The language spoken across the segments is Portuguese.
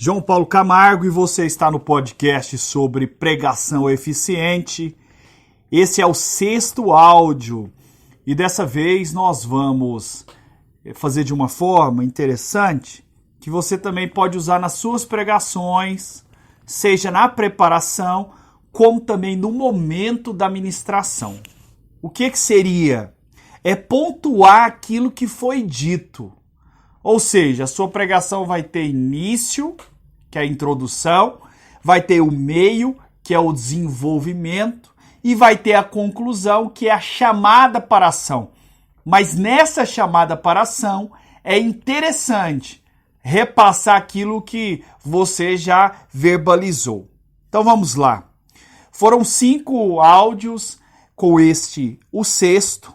João Paulo Camargo e você está no podcast sobre pregação eficiente. Esse é o 6º áudio e dessa vez nós vamos fazer de uma forma interessante que você também pode usar nas suas pregações, seja na preparação, como também no momento da ministração. O que seria? É pontuar aquilo que foi dito. Ou seja, a sua pregação vai ter início, que é a introdução, vai ter o meio, que é o desenvolvimento, e vai ter a conclusão, que é a chamada para ação. Mas nessa chamada para ação, é interessante repassar aquilo que você já verbalizou. Então vamos lá. Foram 5 áudios, com este o 6º,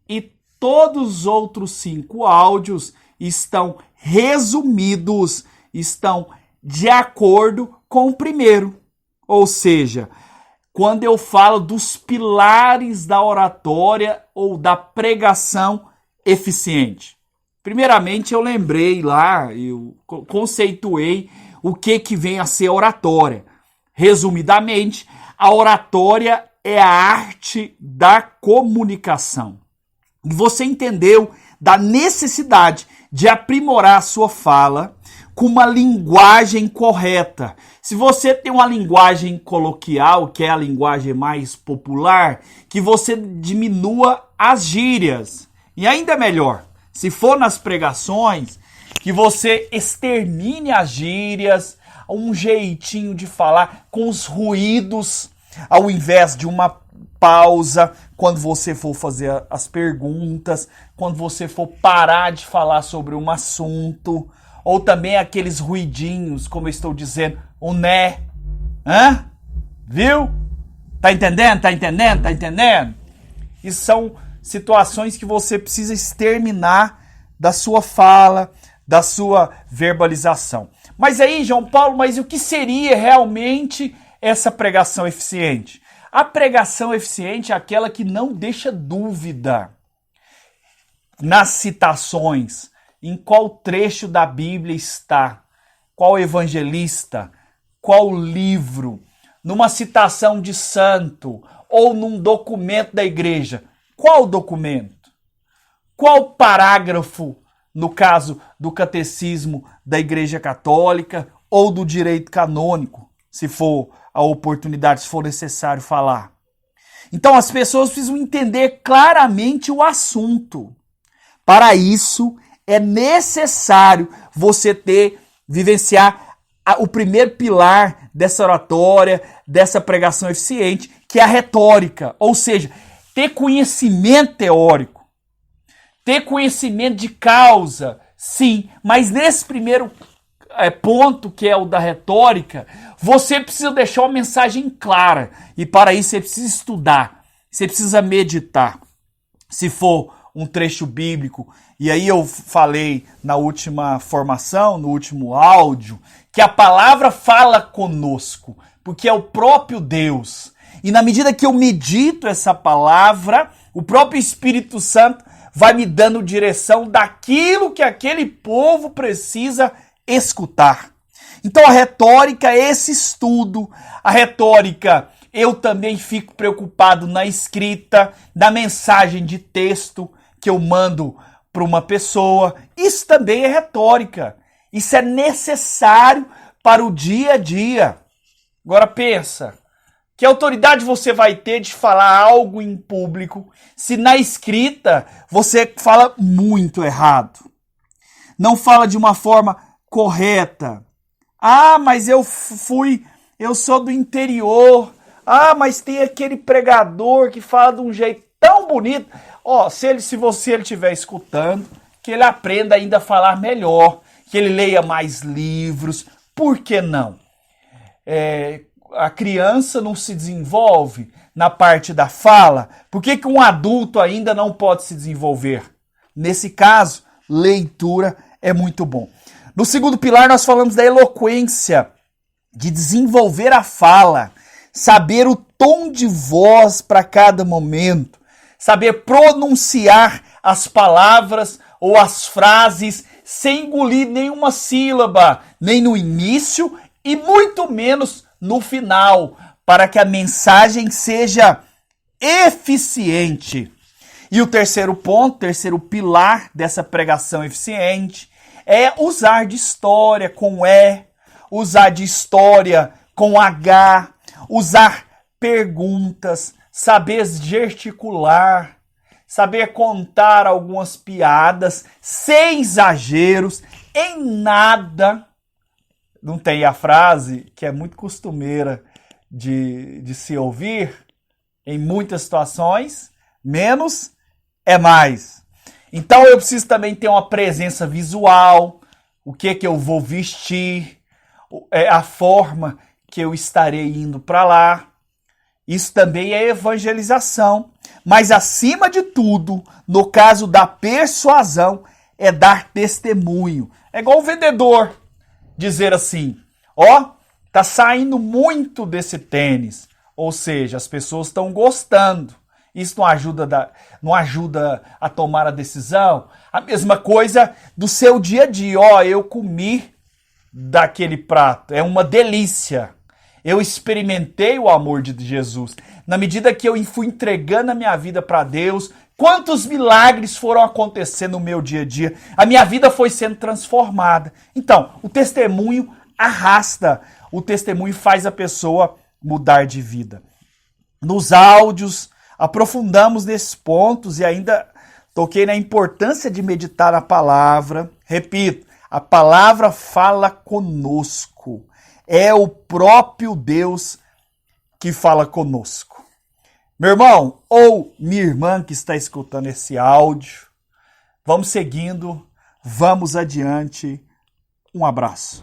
e todos os outros 5 áudios estão resumidos, estão de acordo com o primeiro. Ou seja, quando eu falo dos pilares da oratória ou da pregação eficiente. Primeiramente eu lembrei lá, eu conceituei o que vem a ser oratória. Resumidamente, a oratória é a arte da comunicação. E você entendeu da necessidade de aprimorar a sua fala com uma linguagem correta. Se você tem uma linguagem coloquial, que é a linguagem mais popular, que você diminua as gírias. E ainda melhor, se for nas pregações, que você extermine as gírias, um jeitinho de falar com os ruídos, ao invés de uma pausa, quando você for fazer as perguntas, quando você for parar de falar sobre um assunto, ou também aqueles ruidinhos, como eu estou dizendo, o né, viu? Tá entendendo? Tá entendendo? Tá entendendo? Isso são situações que você precisa exterminar da sua fala, da sua verbalização. Mas aí, João Paulo, mas o que seria realmente essa pregação eficiente? A pregação eficiente é aquela que não deixa dúvida nas citações, em qual trecho da Bíblia está, qual evangelista, qual livro, numa citação de santo ou num documento da igreja. Qual documento? Qual parágrafo, no caso do catecismo da Igreja Católica ou do direito canônico, se for a oportunidade, se for necessário falar. Então as pessoas precisam entender claramente o assunto. Para isso é necessário você vivenciar o primeiro pilar dessa oratória, dessa pregação eficiente, que é a retórica. Ou seja, ter conhecimento teórico, ter conhecimento de causa, sim, mas nesse primeiro ponto, que é o da retórica, você precisa deixar uma mensagem clara. E para isso você precisa estudar, você precisa meditar. Se for um trecho bíblico, e aí eu falei na última formação, no último áudio, que a palavra fala conosco, porque é o próprio Deus. E na medida que eu medito essa palavra, o próprio Espírito Santo vai me dando direção daquilo que aquele povo precisa escutar. Então a retórica é esse estudo. A retórica, eu também fico preocupado na escrita, na mensagem de texto que eu mando para uma pessoa. Isso também é retórica. Isso é necessário para o dia a dia. Agora pensa, que autoridade você vai ter de falar algo em público se na escrita você fala muito errado? Não fala de uma forma correta. Ah, mas eu sou do interior. Ah, mas tem aquele pregador que fala de um jeito tão bonito. Se você estiver escutando, que ele aprenda ainda a falar melhor, que ele leia mais livros. Por que não? A criança não se desenvolve na parte da fala. Por que um adulto ainda não pode se desenvolver? Nesse caso, leitura é muito bom. No segundo pilar, nós falamos da eloquência, de desenvolver a fala, saber o tom de voz para cada momento, saber pronunciar as palavras ou as frases sem engolir nenhuma sílaba, nem no início e muito menos no final, para que a mensagem seja eficiente. E o terceiro ponto, terceiro pilar dessa pregação eficiente é usar de história com E, usar de história com H, usar perguntas, saber gesticular, saber contar algumas piadas sem exageros, em nada. Não tem a frase que é muito costumeira de se ouvir em muitas situações, menos é mais. Então eu preciso também ter uma presença visual, o que eu vou vestir, a forma que eu estarei indo para lá. Isso também é evangelização. Mas acima de tudo, no caso da persuasão, é dar testemunho. É igual o vendedor dizer assim, ó, tá saindo muito desse tênis. Ou seja, as pessoas estão gostando. Isso não ajuda a tomar a decisão. A mesma coisa do seu dia a dia. Ó, eu comi daquele prato. É uma delícia. Eu experimentei o amor de Jesus. Na medida que eu fui entregando a minha vida para Deus, quantos milagres foram acontecendo no meu dia a dia. A minha vida foi sendo transformada. Então, o testemunho arrasta. O testemunho faz a pessoa mudar de vida. Nos áudios, aprofundamos nesses pontos e ainda toquei na importância de meditar na palavra. Repito, a palavra fala conosco. É o próprio Deus que fala conosco. Meu irmão ou minha irmã que está escutando esse áudio, vamos seguindo, vamos adiante. Um abraço.